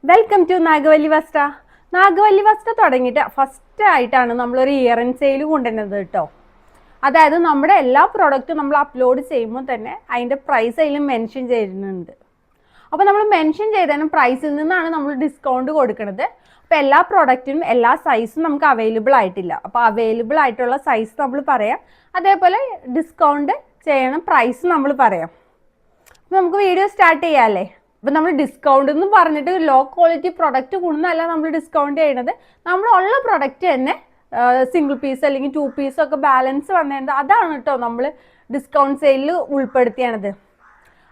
Welcome to Nagavalli വസ്ത്ര. നാഗവല്ലി വസ്ത്ര തുടങ്ങിയിട്ട് ഫസ്റ്റ് ആയിട്ടാണ് നമ്മളൊരു ഇയർ എൻഡ് സെയിൽ കൊണ്ടുവരുന്നത് കേട്ടോ. അതായത് നമ്മുടെ എല്ലാ പ്രോഡക്റ്റും നമ്മൾ അപ്ലോഡ് ചെയ്യുമ്പോൾ തന്നെ അതിൻ്റെ പ്രൈസ് അതിൽ മെൻഷൻ ചെയ്യുന്നുണ്ട്. അപ്പോൾ നമ്മൾ മെൻഷൻ ചെയ്തതിനും പ്രൈസിൽ നിന്നാണ് നമ്മൾ ഡിസ്കൗണ്ട് കൊടുക്കുന്നത്. അപ്പോൾ എല്ലാ പ്രോഡക്റ്റിനും എല്ലാ സൈസും നമുക്ക് അവൈലബിൾ ആയിട്ടില്ല. അപ്പോൾ അവൈലബിൾ ആയിട്ടുള്ള സൈസ് നമ്മൾ പറയാം, അതേപോലെ ഡിസ്കൗണ്ട് ചെയ്യണം പ്രൈസ് നമ്മൾ പറയാം. അപ്പോൾ നമുക്ക് വീഡിയോ സ്റ്റാർട്ട് ചെയ്യാമല്ലേ. അപ്പം നമ്മൾ ഡിസ്കൗണ്ട് എന്ന് പറഞ്ഞിട്ട് ലോ ക്വാളിറ്റി പ്രൊഡക്റ്റ് കൊണ്ടല്ല നമ്മൾ ഡിസ്കൗണ്ട് ചെയ്യണത്. നമ്മളുള്ള പ്രൊഡക്റ്റ് തന്നെ സിംഗിൾ പീസ് അല്ലെങ്കിൽ 2 പീസ് ഒക്കെ ബാലൻസ് വന്നത് അതാണ് കേട്ടോ നമ്മൾ ഡിസ്കൗണ്ട് സെയിലിൽ ഉൾപ്പെടുത്തിയാണത്.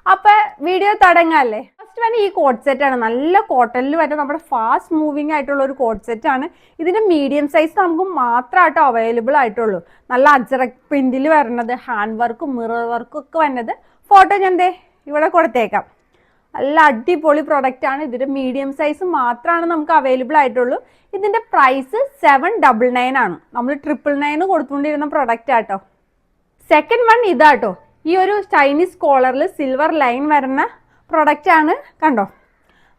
അപ്പം വീഡിയോ തുടങ്ങാമല്ലേ. ഫസ്റ്റ് തന്നെ ഈ കോട്ട് സെറ്റാണ്. നല്ല കോട്ടണിൽ വരുന്ന നമ്മുടെ ഫാസ്റ്റ് മൂവിങ് ആയിട്ടുള്ള ഒരു കോട്ട് സെറ്റാണ്. ഇതിൻ്റെ മീഡിയം സൈസ് നമുക്ക് മാത്രമായിട്ടോ അവൈലബിൾ ആയിട്ടുള്ളൂ. നല്ല അജറക് പ്രിന്റിൽ വരുന്നത്, ഹാൻഡ് വർക്കും മിറർ വർക്കും ഒക്കെ വരുന്നത്. ഫോട്ടോ ഞാൻ ഇവിടെ കൊടുത്തേക്കാം. നല്ല അടിപൊളി പ്രൊഡക്റ്റ് ആണ്. ഇതിൻ്റെ മീഡിയം സൈസ് മാത്രമാണ് നമുക്ക് അവൈലബിൾ ആയിട്ടുള്ളൂ. ഇതിൻ്റെ പ്രൈസ് 799 ആണ്. നമ്മൾ 999 കൊടുത്തുകൊണ്ടിരുന്ന പ്രൊഡക്റ്റ് ആട്ടോ. സെക്കൻഡ് വൺ ഇതാട്ടോ. ഈ ഒരു ചൈനീസ് കോളറിൽ സിൽവർ ലൈൻ വരുന്ന പ്രൊഡക്റ്റ് ആണ്. കണ്ടോ,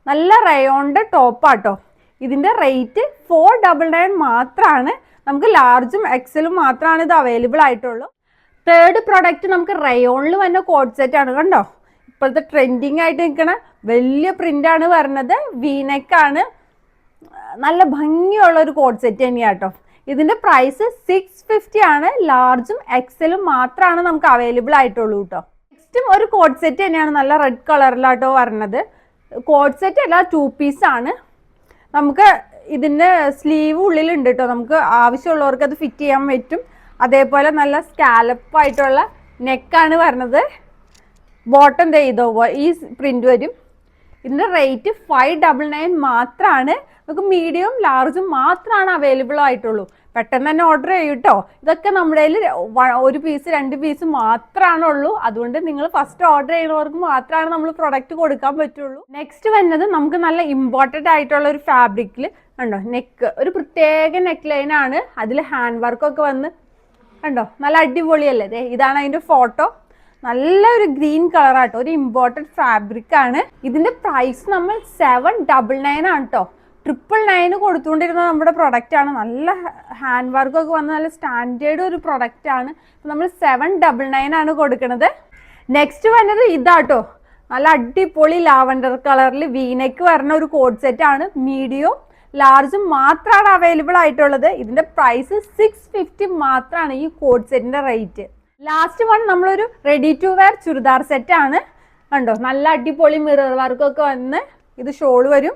നല്ല റയോണിൻ്റെ ടോപ്പാട്ടോ. ഇതിൻ്റെ റേറ്റ് 499 മാത്രമാണ്. നമുക്ക് ലാർജും എക്സലും മാത്രമാണ് ഇത് അവൈലബിൾ ആയിട്ടുള്ളൂ. തേർഡ് പ്രൊഡക്റ്റ് നമുക്ക് റയോണിൽ വന്ന കോട്ട് സെറ്റ് ആണ്. കണ്ടോ, ഇപ്പോഴത്തെ ട്രെൻഡിങ് ആയിട്ട് നിൽക്കണ വലിയ പ്രിൻ്റാണ് വരുന്നത്. വീനെക്കാണ്. നല്ല ഭംഗിയുള്ള ഒരു കോട്ട് സെറ്റ് തന്നെയാണ് കേട്ടോ. ഇതിൻ്റെ പ്രൈസ് 650 ആണ്. ലാർജും എക്സലും മാത്രമാണ് നമുക്ക് അവൈലബിൾ ആയിട്ടുള്ളൂ കേട്ടോ. നെക്സ്റ്റും ഒരു കോട്ട് സെറ്റ് തന്നെയാണ്. നല്ല റെഡ് കളറിലാട്ടോ വരുന്നത്. കോട്ട് സെറ്റ് അല്ല, 2 പീസ് ആണ്. നമുക്ക് ഇതിൻ്റെ സ്ലീവ് ഉള്ളിലുണ്ട് കേട്ടോ. നമുക്ക് ആവശ്യമുള്ളവർക്ക് അത് ഫിറ്റ് ചെയ്യാൻ പറ്റും. അതേപോലെ നല്ല സ്കാലപ്പായിട്ടുള്ള നെക്കാണ് വരുന്നത്. ബോട്ടം ചെയ്തോ ഈ പ്രിന്റ് വരും. ഇതിൻ്റെ റേറ്റ് 599 മാത്രമാണ്. നമുക്ക് മീഡിയം ലാർജും മാത്രമാണ് അവൈലബിൾ ആയിട്ടുള്ളൂ. പെട്ടെന്ന് തന്നെ ഓർഡർ ചെയ്യും കേട്ടോ. ഇതൊക്കെ നമ്മുടെ കയ്യിൽ 1 പീസ് 2 പീസ് മാത്രമാണ് ഉള്ളൂ. അതുകൊണ്ട് നിങ്ങൾ ഫസ്റ്റ് ഓർഡർ ചെയ്യുന്നവർക്ക് മാത്രമാണ് നമ്മൾ പ്രൊഡക്റ്റ് കൊടുക്കാൻ പറ്റുള്ളൂ. നെക്സ്റ്റ് വരുന്നത് നമുക്ക് നല്ല ഇമ്പോർട്ടൻ്റ് ആയിട്ടുള്ള ഒരു ഫാബ്രിക്കിൽ കണ്ടോ, നെക്ക് ഒരു പ്രത്യേക നെക്ക് ലൈനാണ്. അതിൽ ഹാൻഡ് വർക്കൊക്കെ വന്ന് കണ്ടോ, നല്ല അടിപൊളിയല്ലേ. ഇതാണ് അതിൻ്റെ ഫോട്ടോ. നല്ലൊരു ഗ്രീൻ കളറാട്ടോ. ഒരു ഇമ്പോർട്ടൻറ്റ് ഫാബ്രിക് ആണ്. ഇതിൻ്റെ പ്രൈസ് നമ്മൾ 799 ആണ് കേട്ടോ. 999 കൊടുത്തുകൊണ്ടിരുന്ന നമ്മുടെ പ്രൊഡക്റ്റ് ആണ്. നല്ല ഹാൻഡ് വർക്കൊക്കെ വന്ന് നല്ല സ്റ്റാൻഡേർഡ് ഒരു പ്രൊഡക്റ്റ് ആണ്. നമ്മൾ 799 ആണ് കൊടുക്കുന്നത്. നെക്സ്റ്റ് വരുന്നത് ഇതാട്ടോ. നല്ല അടിപൊളി ലാവൻഡർ കളറിൽ വീനെക്ക് വരുന്ന ഒരു കോട്ട് സെറ്റ് ആണ്. മീഡിയം ലാർജും മാത്രമാണ് അവൈലബിൾ ആയിട്ടുള്ളത്. ഇതിൻ്റെ പ്രൈസ് 650 മാത്രമാണ് ഈ കോട്ട് സെറ്റിൻ്റെ റേറ്റ്. ലാസ്റ്റ് വൺ നമ്മളൊരു ready to wear churidar set ആണ്. കണ്ടോ, നല്ല അടിപൊളി മിറർ വർക്കൊക്കെ വന്ന് ഇത് ഷോൾ വരും.